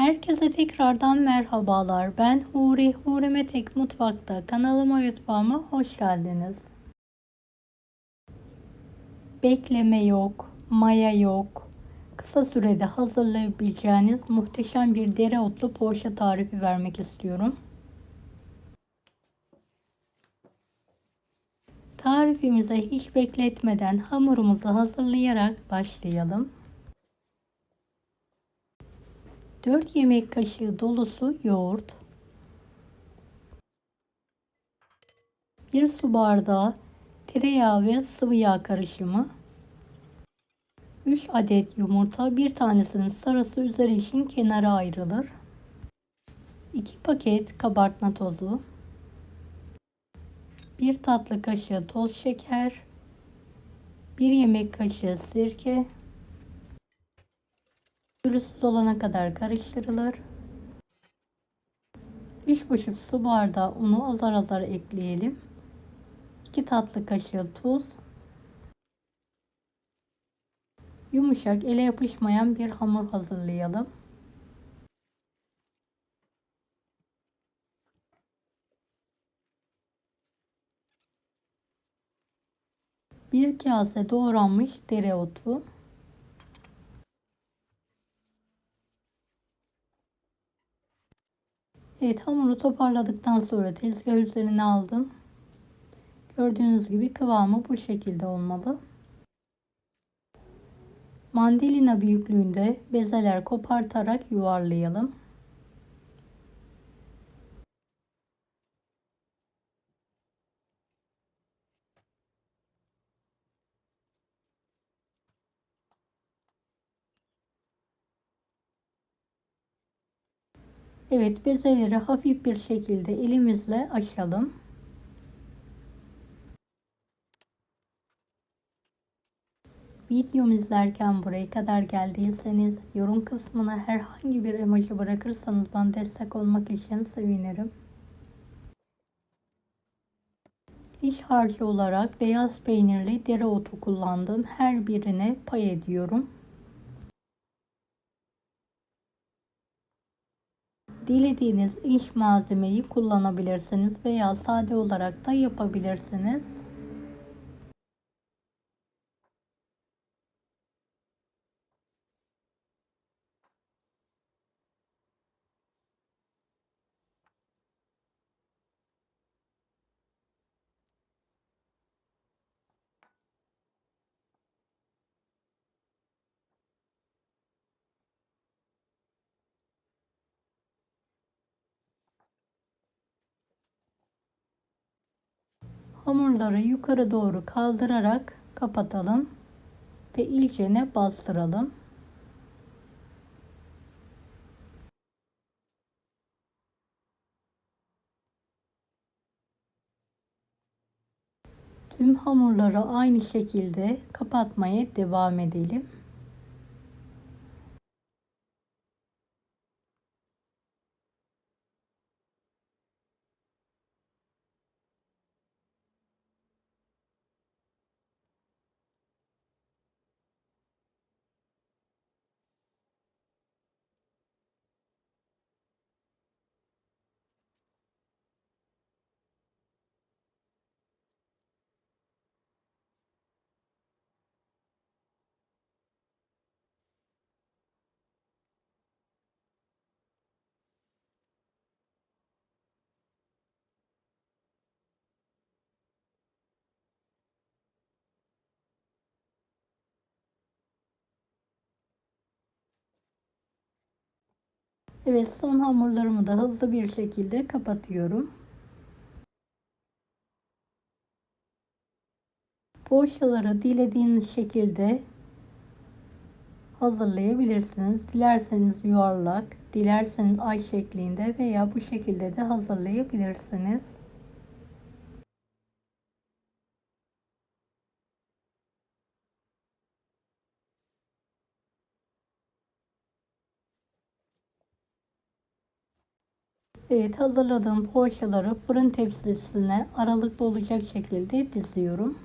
Herkese tekrardan merhabalar. Ben Huri, Huri Tek Mutfak'ta kanalıma mutfağıma hoş geldiniz. Bekleme yok, maya yok. Kısa sürede hazırlayabileceğiniz muhteşem bir dereotlu poğaça tarifi vermek istiyorum. Tarifimize hiç bekletmeden hamurumuzu hazırlayarak başlayalım. 4 yemek kaşığı dolusu yoğurt, 1 su bardağı tereyağı ve sıvı yağ karışımı, 3 adet yumurta, bir tanesinin sarısı üzeri için kenara ayrılır. 2 paket kabartma tozu, 1 tatlı kaşığı toz şeker, 1 yemek kaşığı sirke, pürüzsüz olana kadar karıştırılır. 3,5 su bardağı unu azar azar ekleyelim. 2 tatlı kaşığı tuz. Yumuşak, ele yapışmayan bir hamur hazırlayalım. Bir kase doğranmış dereotu. Evet, hamuru toparladıktan sonra tezgah üzerine aldım. Gördüğünüz gibi kıvamı bu şekilde olmalı. Mandalina büyüklüğünde bezeler kopartarak yuvarlayalım. Evet, bezeleri hafif bir şekilde elimizle açalım. Videomu izlerken buraya kadar geldiyseniz yorum kısmına herhangi bir emoji bırakırsanız bana destek olmak için sevinirim. İç harcı olarak beyaz peynirli dereotu kullandım. Her birine pay ediyorum. Dilediğiniz iç malzemeyi kullanabilirsiniz veya sade olarak da yapabilirsiniz. Hamurları yukarı doğru kaldırarak kapatalım ve iyicene bastıralım. Tüm hamurları aynı şekilde kapatmaya devam edelim. Evet, son hamurlarımı da hızlı bir şekilde kapatıyorum. Poğaçaları dilediğiniz şekilde hazırlayabilirsiniz. Dilerseniz yuvarlak, dilerseniz ay şeklinde veya bu şekilde de hazırlayabilirsiniz. Evet, hazırladığım poğaçaları fırın tepsisine aralıklı olacak şekilde diziyorum.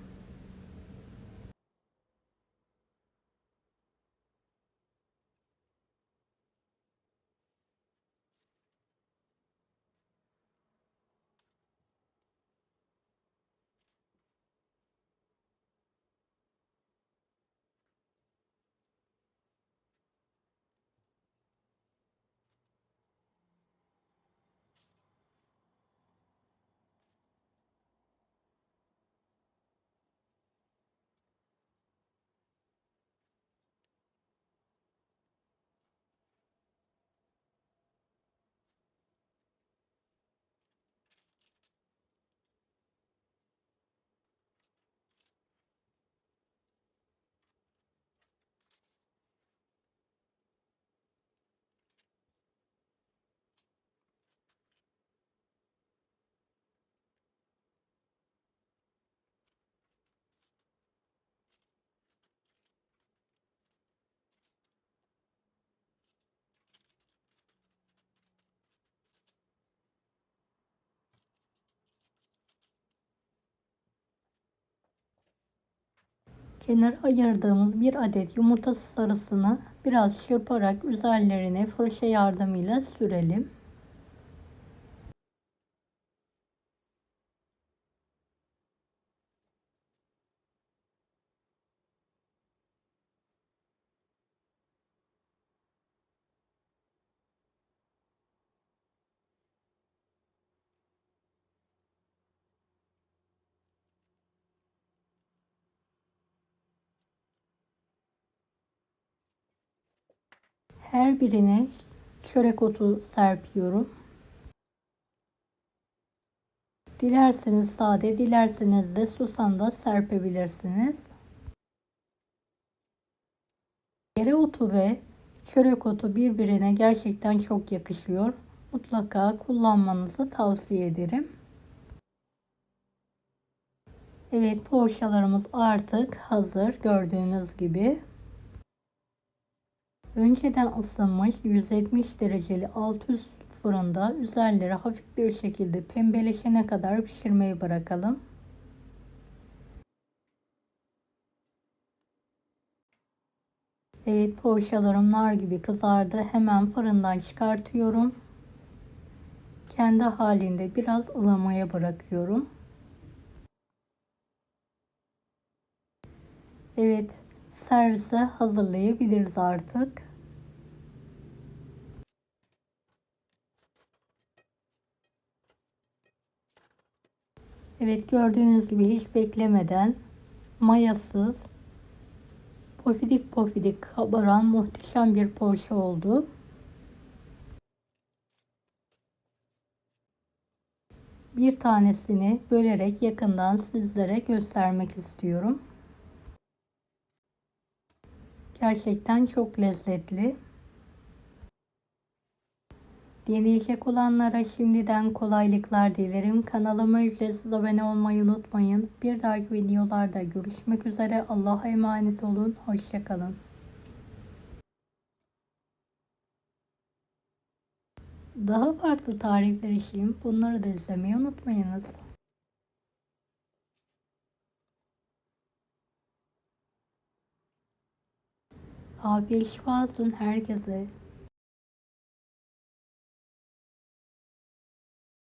Kenara ayırdığımız bir adet yumurta sarısını biraz çırparak üzerlerine fırça yardımıyla sürelim. Her birine çörek otu serpiyorum. Dilerseniz sade, dilerseniz de susam da serpebilirsiniz. Dereotu ve çörek otu birbirine gerçekten çok yakışıyor. Mutlaka kullanmanızı tavsiye ederim. Evet, poğaçalarımız artık hazır gördüğünüz gibi. Önceden ısınmış 170 dereceli alt üst fırında üzerleri hafif bir şekilde pembeleşene kadar pişirmeyi bırakalım. Evet, poğaçalarım nar gibi kızardı. Hemen fırından çıkartıyorum. Kendi halinde biraz ılımaya bırakıyorum. Evet, servise hazırlayabiliriz artık. Evet, gördüğünüz gibi hiç beklemeden mayasız, pofidik pofidik kabaran muhteşem bir poğaça oldu. Bir tanesini bölerek yakından sizlere göstermek istiyorum. Gerçekten çok lezzetli. Deneyecek olanlara şimdiden kolaylıklar dilerim. Kanalıma ücretsiz abone olmayı unutmayın. Bir dahaki videolarda görüşmek üzere. Allah'a emanet olun. Hoşça kalın. Daha farklı tarifler için bunları da izlemeyi unutmayınız. Afiyet şifa olsun herkese.